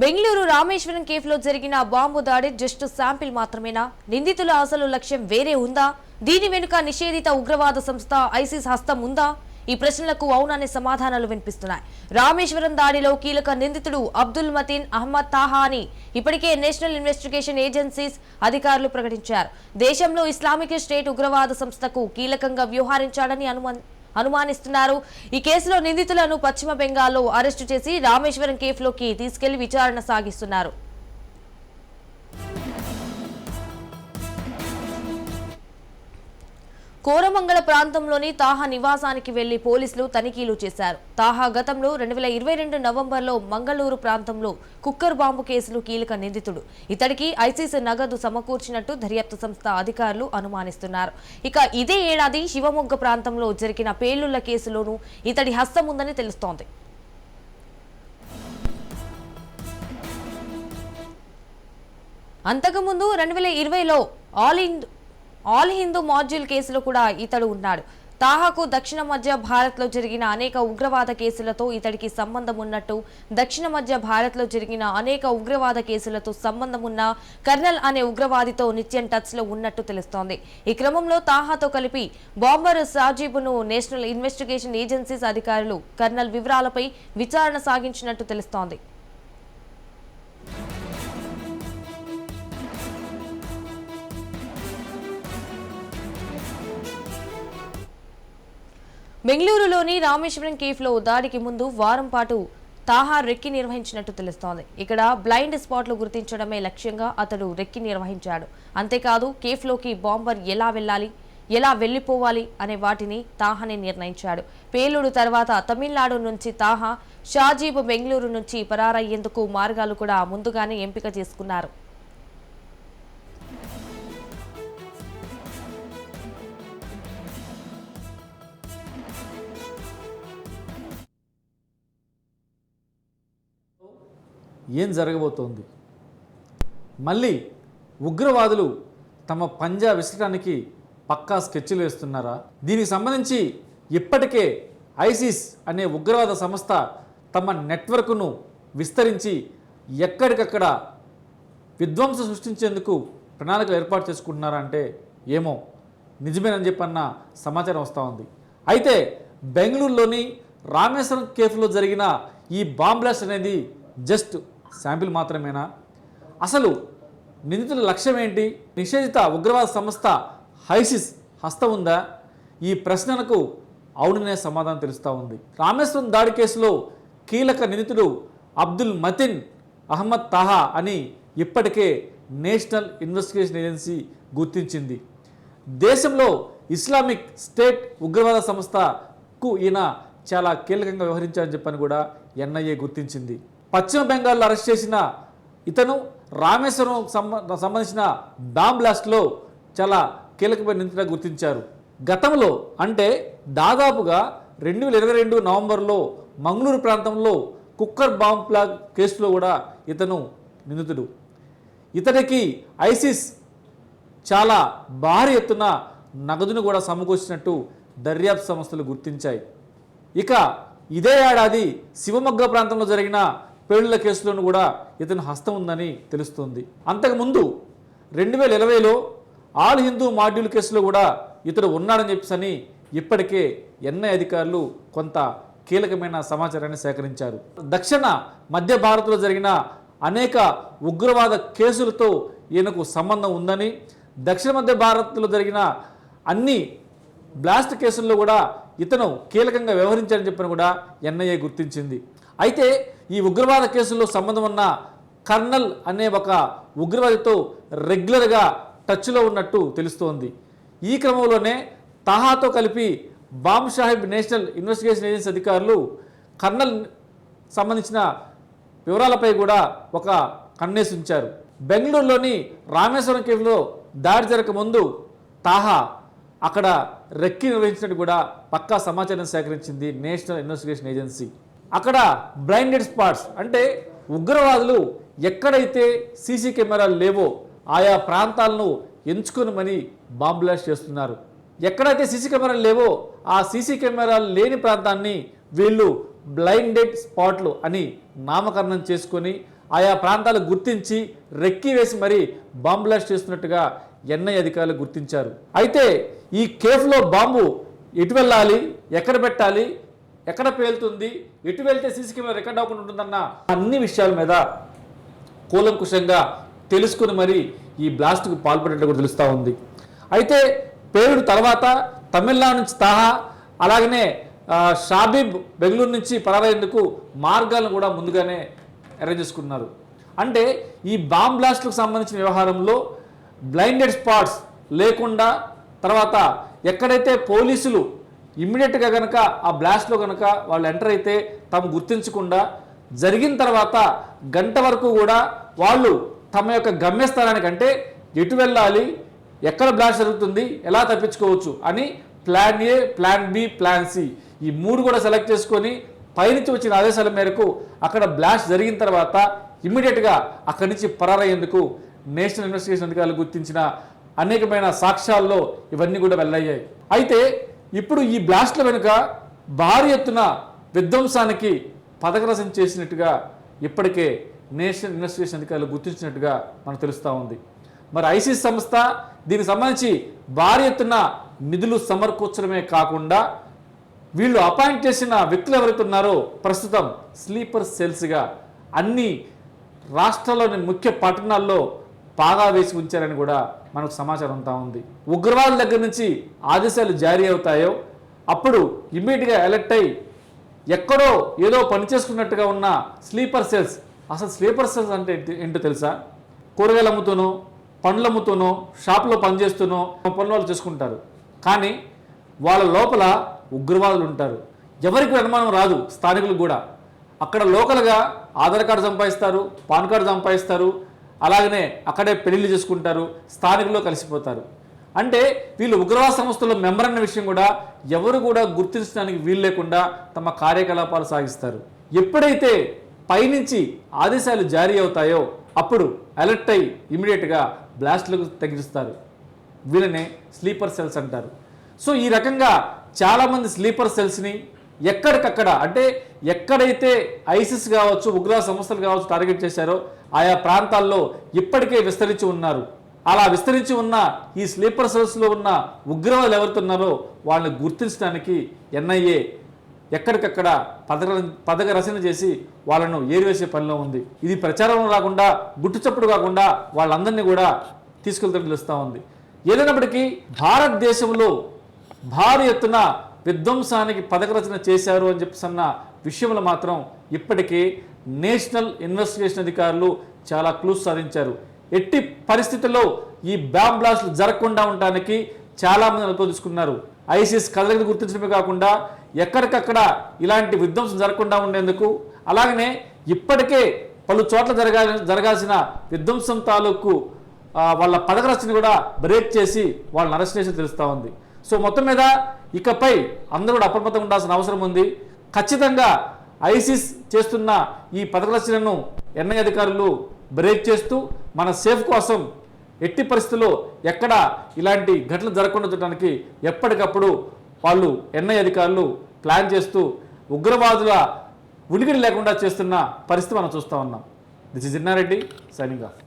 బెంగళూరు రామేశ్వరం కేఫ్లో జరిగిన బాంబు దాడి just sample మాత్రమేనా? నిందితుల అసలు లక్ష్యం వేరే ఉందా? దీని వెనుక నిషేధిత ఉగ్రవాద సంస్థ ఐసిస్ హస్తం ఉందా? ఈ ప్రశ్నలకు అవుననే సమాధానాలు వినిపిస్తున్నాయి. రామేశ్వరం దాడిలో కీలక నిందితుడు అబ్దుల్ మతీన్ అహ్మద్ తాహా అని ఇప్పటికే నేషనల్ ఇన్వెస్టిగేషన్ ఏజెన్సీస్ అధికారులు ప్రకటించారు. దేశంలో ఇస్లామిక్ స్టేట్ ఉగ్రవాద సంస్థకు కీలకంగా వ్యవహరించాడని అనుమానిస్తున్నారు. ఈ కేసులో నిందితులను పశ్చిమ బెంగాల్లో అరెస్టు చేసి రామేశ్వరం కేఫ్లోకి తీసుకెళ్లి విచారణ సాగిస్తున్నారు. కోరమంగళ ప్రాంతంలోని తాహా నివాసానికి వెళ్లి పోలీసులు తనిఖీలు చేశారు. తాహా గతంలో 2022 నవంబర్లో మంగళూరు ప్రాంతంలో కుక్కర్ బాంబు కేసులు కీలక నిందితుడు. ఇతడికి ఐసిస్ నగదు సమకూర్చినట్టు దర్యాప్తు సంస్థ అధికారులు అనుమానిస్తున్నారు. ఇక ఇదే ఏడాది శివమొగ్గ ప్రాంతంలో జరిగిన పేలుళ్ల కేసులోనూ ఇతడి హస్తం ఉందని తెలుస్తోంది. అంతకుముందు 2020లో ఆల్ హిందూ మాడ్యూల్ కేసులో కూడా ఇతడు ఉన్నాడు. తాహాకు దక్షిణ మధ్య భారత్లో జరిగిన అనేక ఉగ్రవాద కేసులతో ఇతడికి సంబంధం ఉన్నట్టు, దక్షిణ మధ్య భారత్లో జరిగిన అనేక ఉగ్రవాద కేసులతో సంబంధం ఉన్న కర్నల్ అనే ఉగ్రవాదితో నిత్యం టచ్లో ఉన్నట్టు తెలుస్తోంది. ఈ క్రమంలో తాహాతో కలిపి బాంబర్ సాజిబ్ను నేషనల్ ఇన్వెస్టిగేషన్ ఏజెన్సీస్ అధికారులు కర్నల్ వివరాలపై విచారణ సాగించినట్టు తెలుస్తోంది. బెంగళూరులోని రామేశ్వరం కేఫ్లో దాడికి ముందు వారం పాటు తాహా రెక్కి నిర్వహించినట్టు తెలుస్తోంది. ఇక్కడ బ్లైండ్ స్పాట్లు గుర్తించడమే లక్ష్యంగా అతడు రెక్కి నిర్వహించాడు. అంతేకాదు కేఫ్లోకి బాంబర్ ఎలా వెళ్ళాలి, ఎలా వెళ్లిపోవాలి అనే వాటిని తాహానే నిర్ణయించాడు. పేలుడు తర్వాత తమిళనాడు నుంచి తాహా షాజీబ్ బెంగళూరు నుంచి పరారయ్యేందుకు మార్గాలు కూడా ముందుగానే ఎంపిక చేసుకున్నారు. ఏం జరగబోతోంది? మళ్ళీ ఉగ్రవాదులు తమ పంజా విసరడానికి పక్కా స్కెచ్లు వేస్తున్నారా? దీనికి సంబంధించి ఇప్పటికే ఐసిస్ అనే ఉగ్రవాద సంస్థ తమ నెట్వర్క్ను విస్తరించి ఎక్కడికక్కడ విధ్వంసం సృష్టించేందుకు ప్రణాళికలు ఏర్పాటు చేసుకుంటున్నారా అంటే ఏమో నిజమేనని చెప్పన్న సమాచారం వస్తూ ఉంది. అయితే బెంగళూరులోని రామేశ్వరం కేఫ్లో జరిగిన ఈ బాంబ్ బ్లాస్ట్ అనేది జస్ట్ శాంపిల్ మాత్రమేనా? అసలు నిందితుల లక్ష్యం ఏంటి? నిషేధిత ఉగ్రవాద సంస్థ ఐసిస్ హస్తం ఉందా? ఈ ప్రశ్నలకు అవుననే సమాధానం తెలుస్తూ ఉంది. రామేశ్వరం దాడి కేసులో కీలక నిందితుడు అబ్దుల్ మతీన్ అహ్మద్ తాహా అని ఇప్పటికే నేషనల్ ఇన్వెస్టిగేషన్ ఏజెన్సీ గుర్తించింది. దేశంలో ఇస్లామిక్ స్టేట్ ఉగ్రవాద సంస్థకు ఈయన చాలా కీలకంగా వ్యవహరించారని చెప్పని కూడా ఎన్ఐఏ గుర్తించింది. పశ్చిమ బెంగాల్లో అరెస్ట్ చేసిన ఇతను రామేశ్వరం సంబంధించిన బాంబ్ బ్లాస్ట్లో చాలా కీలకమైన నిందితుడిగా గుర్తించారు. గతంలో అంటే దాదాపుగా 2022 నవంబర్లో మంగళూరు ప్రాంతంలో కుక్కర్ బాంబ్ ప్లాగ్ కేసులో కూడా ఇతను నిందితుడు. ఇతనికి ఐసిస్ చాలా భారీ ఎత్తున నగదును కూడా సమకూర్చినట్టు దర్యాప్తు సంస్థలు గుర్తించాయి. ఇక ఇదే ఏడాది శివమొగ్గ ప్రాంతంలో జరిగిన పేలుళ్ల కేసులోనూ కూడా ఇతను హస్తం ఉందని తెలుస్తుంది. అంతకుముందు 2020లో ఆల్ హిందూ మాడ్యూల్ కేసులో కూడా ఇతడు ఉన్నాడని చెప్పేసి ఇప్పటికే ఎన్ఐ అధికారులు కొంత కీలకమైన సమాచారాన్ని సేకరించారు. దక్షిణ మధ్య భారత్లో జరిగిన అనేక ఉగ్రవాద కేసులతో ఈయనకు సంబంధం ఉందని, దక్షిణ మధ్య భారత్లో జరిగిన అన్ని బ్లాస్ట్ కేసుల్లో కూడా ఇతను కీలకంగా వ్యవహరించారని చెప్పని కూడా ఎన్ఐఏ గుర్తించింది. అయితే ఈ ఉగ్రవాద కేసుల్లో సంబంధం ఉన్న కర్నల్ అనే ఒక ఉగ్రవాదితో రెగ్యులర్గా టచ్లో ఉన్నట్టు తెలుస్తోంది. ఈ క్రమంలోనే తాహాతో కలిపి bomb Sahib national investigation agency అధికారులు కర్నల్ సంబంధించిన వివరాలపై కూడా ఒక కన్నేసి ఉంచారు. బెంగళూరులోని రామేశ్వరం కేఫ్లో దాడి జరగక ముందు తాహా అక్కడ రెక్కి నిర్వహించినట్టు కూడా పక్కా సమాచారం సేకరించింది నేషనల్ ఇన్వెస్టిగేషన్ ఏజెన్సీ. అక్కడ బ్లైండెడ్ స్పాట్స్ అంటే ఉగ్రవాదులు ఎక్కడైతే సీసీ కెమెరాలు లేవో ఆయా ప్రాంతాలను ఎంచుకొని మరి బాంబ్ బ్లాస్ట్ చేస్తున్నారు. ఎక్కడైతే సీసీ కెమెరాలు లేవో ఆ సీసీ కెమెరాలు లేని ప్రాంతాన్ని వీళ్ళు బ్లైండెడ్ స్పాట్లు అని నామకరణం చేసుకొని ఆయా ప్రాంతాలు గుర్తించి రెక్కి వేసి మరీ బాంబు బ్లాస్ట్ చేస్తున్నట్టుగా ఎన్ఐ అధికారులు గుర్తించారు. అయితే ఈ కేఫ్లో బాంబు ఎటు వెళ్ళాలి, ఎక్కడ పెట్టాలి, ఎక్కడ పేలుతుంది, ఎటు వెళ్తే సీసీ కెమెరా రికార్డ్ అవ్వకుండా ఉంటుందన్న అన్ని విషయాల మీద కూలంకుషంగా తెలుసుకుని మరి ఈ బ్లాస్ట్కు పాల్పడినట్టు కూడా తెలుస్తూ ఉంది. అయితే పేలుడు తర్వాత తమిళనాడు నుంచి తాహా అలాగనే షాబీబ్ బెంగళూరు నుంచి పరారయ్యేందుకు మార్గాలను కూడా ముందుగానే అరేంజ్ చేసుకున్నారు. అంటే ఈ బాంబ్ బ్లాస్ట్లకు సంబంధించిన వ్యవహారంలో బ్లైండెడ్ స్పాట్స్ లేకుండా తర్వాత ఎక్కడైతే పోలీసులు ఇమ్మీడియట్గా కనుక ఆ బ్లాస్ట్లో కనుక వాళ్ళు ఎంటర్ అయితే తాము గుర్తించకుండా జరిగిన తర్వాత గంట వరకు కూడా వాళ్ళు తమ యొక్క గమ్యస్థానానికి అంటే ఎటు వెళ్ళాలి, ఎక్కడ బ్లాస్ట్ జరుగుతుంది, ఎలా తప్పించుకోవచ్చు అని plan A, plan B, plan C ఈ మూడు కూడా సెలెక్ట్ చేసుకొని పైనుంచి వచ్చిన ఆదేశాల మేరకు అక్కడ బ్లాస్ట్ జరిగిన తర్వాత ఇమ్మీడియట్గా అక్కడి నుంచి పరారయ్యేందుకు నేషనల్ ఇన్వెస్టిగేషన్ అధికారులు గుర్తించిన అనేకమైన సాక్ష్యాల్లో ఇవన్నీ కూడా వెల్లయ్యాయి. అయితే ఇప్పుడు ఈ బ్లాస్ట్ల వెనుక భారీ ఎత్తున విధ్వంసానికి పథకరచన చేసినట్టుగా ఇప్పటికే నేషనల్ ఇన్వెస్టిగేషన్ అధికారులు గుర్తించినట్టుగా మనకు తెలుస్తూ ఉంది. మరి ఐసిస్ సంస్థ దీనికి సంబంధించి భారీ ఎత్తున నిధులు సమకూర్చడమే కాకుండా వీళ్ళు అపాయింట్ చేసిన వ్యక్తులు ఎవరైతే ఉన్నారో ప్రస్తుతం స్లీపర్ సెల్స్గా అన్ని రాష్ట్రాల్లోని ముఖ్య పట్టణాల్లో పాగా వేసి ఉంచారని కూడా మనకు సమాచారం అంతా ఉంది. ఉగ్రవాదుల దగ్గర నుంచి ఆదేశాలు జారీ అవుతాయో అప్పుడు ఇమ్మీడియట్గా అలర్ట్ అయ్యి ఎక్కడో ఏదో పనిచేసుకున్నట్టుగా ఉన్న స్లీపర్ సెల్స్, అసలు స్లీపర్ సెల్స్ అంటే ఏంటో తెలుసా? కూరగాయలు అమ్ముతూనో, పండ్లు అమ్ముతూనో, షాప్లో పనిచేస్తూనో పనులు వాళ్ళు చేసుకుంటారు. కానీ వాళ్ళ లోపల ఉగ్రవాదులు ఉంటారు. ఎవరికి అనుమానం రాదు, స్థానికులకు కూడా. అక్కడ లోకల్గా ఆధార్ కార్డు సంపాదిస్తారు, పాన్ కార్డు సంపాదిస్తారు, అలాగనే అక్కడే పెళ్లిళ్ళు చేసుకుంటారు, స్థానికుల్లో కలిసిపోతారు. అంటే వీళ్ళు ఉగ్రవాద సంస్థలో మెంబర్ అన్న విషయం కూడా ఎవరు కూడా గుర్తించడానికి వీలు లేకుండా తమ కార్యకలాపాలు సాగిస్తారు. ఎప్పుడైతే పైనుంచి ఆదేశాలు జారీ అవుతాయో అప్పుడు అలర్ట్ అయ్యి ఇమీడియట్గా బ్లాస్ట్లకు తగ్గిస్తారు. వీళ్ళనే స్లీపర్ సెల్స్ అంటారు. సో ఈ రకంగా చాలామంది స్లీపర్ సెల్స్ని ఎక్కడికక్కడ అంటే ఎక్కడైతే ఐసిస్ కావచ్చు, ఉగ్రవాద సంస్థలు కావచ్చు టార్గెట్ చేశారో ఆయా ప్రాంతాల్లో ఇప్పటికే విస్తరించి ఉన్నారు. అలా విస్తరించి ఉన్న ఈ స్లీపర్ సెల్స్లో ఉన్న ఉగ్రవాదులు ఎవరుతున్నారో వాళ్ళని గుర్తించడానికి ఎన్ఐఏ ఎక్కడికక్కడ పథక రచన చేసి వాళ్ళను ఏరివేసే పనిలో ఉంది. ఇది ప్రచారంలో రాకుండా, గుట్టుచప్పుడు కాకుండా వాళ్ళందరినీ కూడా తీసుకెళ్తూ నిలుస్తూ ఉంది. ఏదైనప్పటికీ భారతదేశంలో భారీ ఎత్తున విధ్వంసానికి పథక రచన చేశారు అని చెప్పిన విషయంలో మాత్రం ఇప్పటికీ నేషనల్ ఇన్వెస్టిగేషన్ అధికారులు చాలా క్లూస్ సాధించారు. ఎట్టి పరిస్థితుల్లో ఈ బాంబ్ బ్లాస్ట్లు జరగకుండా ఉండడానికి చాలామంది అనుభవం తీసుకున్నారు. ఐసిస్ కదలికను గుర్తించడమే కాకుండా ఎక్కడికక్కడ ఇలాంటి విధ్వంసం జరగకుండా ఉండేందుకు, అలాగనే ఇప్పటికే పలు చోట్ల జరగాల్సిన విధ్వంసం తాలూకు వాళ్ళ పథక రచన కూడా బ్రేక్ చేసి వాళ్ళని అరెస్ట్ చేసి తెలుస్తూ ఉంది. సో మొత్తం మీద ఇకపై అందరూ కూడా అప్రమత్తంగా ఉండాల్సిన అవసరం ఉంది. ఖచ్చితంగా ఐసిస్ చేస్తున్న ఈ పథక రచనను ఎన్ఐ అధికారులు బ్రేక్ చేస్తూ మన సేఫ్ కోసం ఎట్టి పరిస్థితుల్లో ఎక్కడ ఇలాంటి ఘటనలు జరగకుండా ఉండడానికి ఎప్పటికప్పుడు వాళ్ళు ఎన్ఐ అధికారులు ప్లాన్ చేస్తూ ఉగ్రవాదుల ఉనికిడి లేకుండా చేస్తున్న పరిస్థితి మనం చూస్తూ ఉన్నాం. This is Inna Reddy signing off.